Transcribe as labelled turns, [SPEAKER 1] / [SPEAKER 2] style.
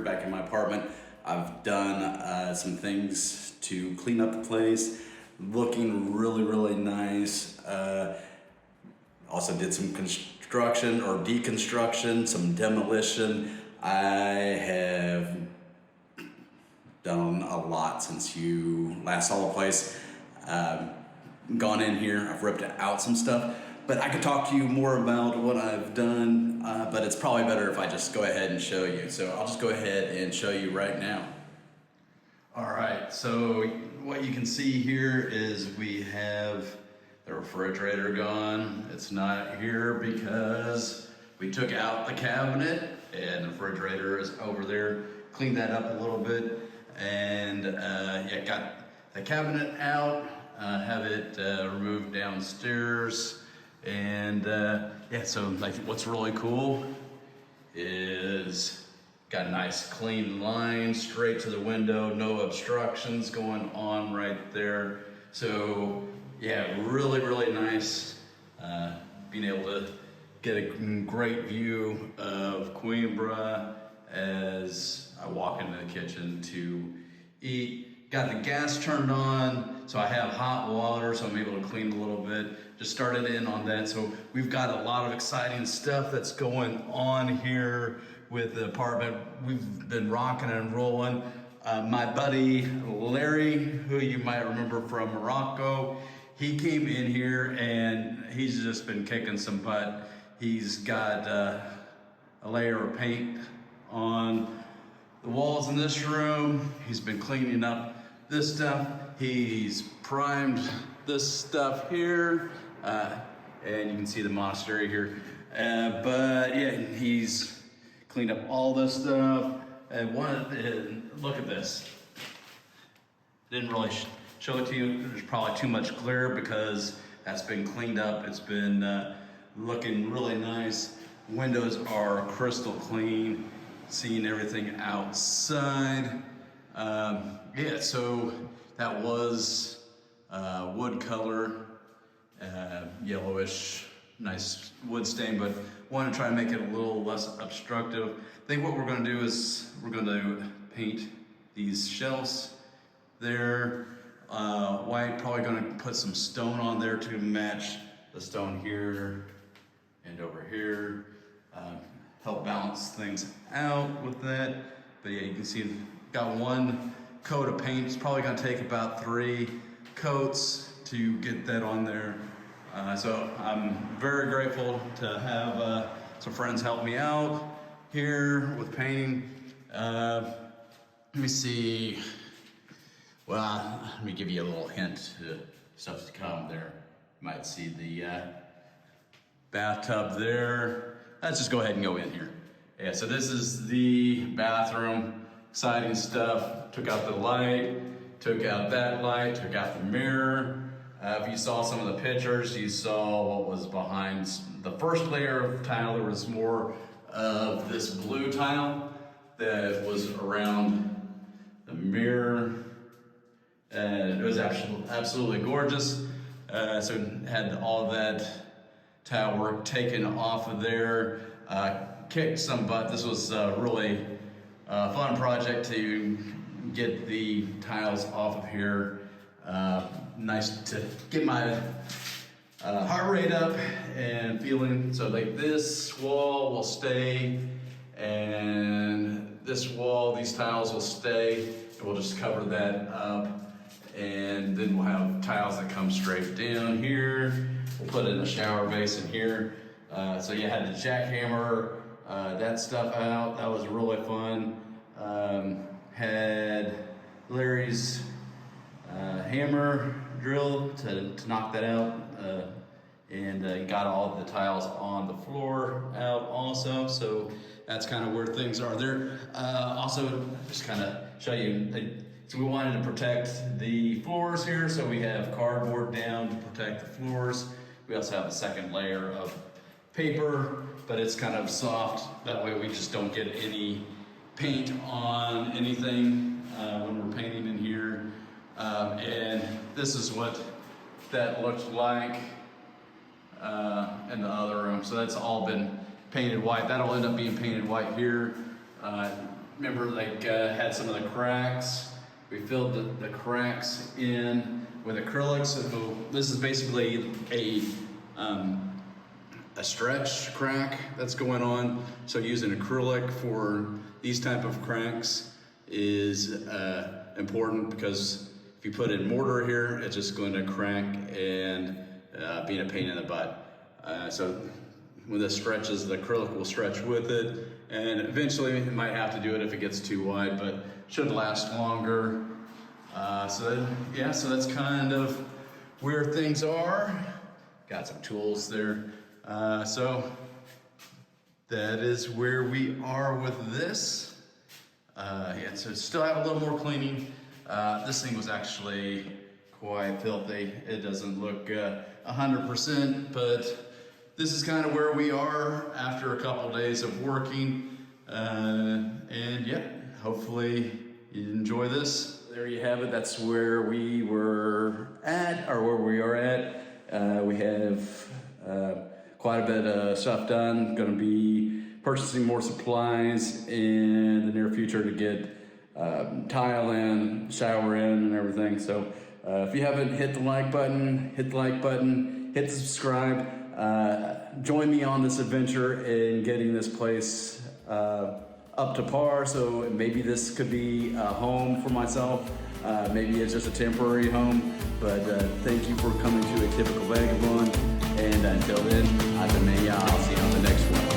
[SPEAKER 1] back in my apartment. I've done some things to clean up the place, looking really, really nice. Also did some construction or deconstruction, some demolition. I have done a lot since you last saw the place. Gone in here, I've ripped out some stuff, but I could talk to you more about what I've done, but it's probably better if I just go ahead and show you. So I'll just go ahead and show you right now. All right, so what you can see here is we have the refrigerator gone. It's not here because we took out the cabinet and the refrigerator is over there. Cleaned that up a little bit and yeah, got the cabinet out. Have it removed downstairs, and yeah, so like what's really cool is got a nice clean line straight to the window, no obstructions going on right there. So yeah, really, really nice being able to get a great view of Coimbra as I walk into the kitchen to eat. Got the gas turned on, so I have hot water, so I'm able to clean a little bit. Just started in on that, so we've got a lot of exciting stuff that's going on here with the apartment. We've been rocking and rolling. My buddy Larry, who you might remember from Morocco, he came in here and he's just been kicking some butt. He's got a layer of paint on the walls in this room. He's been cleaning up this stuff. He's primed this stuff here, and you can see the monastery here. But yeah, he's cleaned up all this stuff. And look at this. Didn't really show it to you. There's probably too much glare because that's been cleaned up. It's been looking really nice. Windows are crystal clean. Seeing everything outside. Yeah, so that was wood color, yellowish, nice wood stain, but want to try to make it a little less obstructive. I think what we're going to do is we're going to paint these shelves there white. Probably going to put some stone on there to match the stone here and over here. Help balance things out with that. But yeah, you can see got one coat of paint. It's probably gonna take about 3 coats to get that on there. So I'm very grateful to have some friends help me out here with painting. Let me see. Well, let me give you a little hint to stuff to come there. You might see the bathtub there. Let's just go ahead and go in here. Yeah, so this is the bathroom, exciting stuff. Took out the light, took out that light, took out the mirror. If you saw some of the pictures, you saw what was behind the first layer of tile. There was more of this blue tile that was around the mirror. And it was absolutely gorgeous. So had all of that tile work taken off of there, kicked some butt. This was a really fun project to get the tiles off of here. Nice to get my heart rate up and feeling. So like this wall will stay, and this wall, these tiles will stay. And we'll just cover that up. And then we'll have tiles that come straight down here. We'll put in a shower basin here. So you had to jackhammer that stuff out. That was really fun. Had Larry's hammer drill to knock that out. And got all the tiles on the floor out also. So that's kind of where things are there. Also, just kind of show you, so we wanted to protect the floors here. So we have cardboard down to protect the floors. We also have a second layer of paper, but it's kind of soft. That way we just don't get any paint on anything when we're painting in here. And this is what that looked like in the other room. So that's all been painted white. That'll end up being painted white here.
[SPEAKER 2] remember, like had some of the cracks. We filled the cracks in with acrylic. So this is basically a stretch crack that's going on. So using acrylic for these type of cracks is important, because if you put in mortar here, it's just going to crack and be a pain in the butt. So when this stretches, the acrylic will stretch with it, and eventually you might have to do it if it gets too wide, but should last longer. So that's kind of where things are. Got some tools there. So that is where we are with this. So still have a little more cleaning. This thing was actually quite filthy. It doesn't look 100%, but this is kind of where we are after a couple days of working. And yeah, hopefully you enjoy this. There you have it. That's where we were at, or where we are at. We have quite a bit of stuff done. Going to be purchasing more supplies in the near future to get tile in, shower in, and everything. So if you haven't hit the like button, hit the subscribe. Join me on this adventure in getting this place up to par. So maybe this could be a home for myself. Maybe it's just a temporary home. But thank you for coming to A Typical Vagabond. And until then, I'll see you on the next one.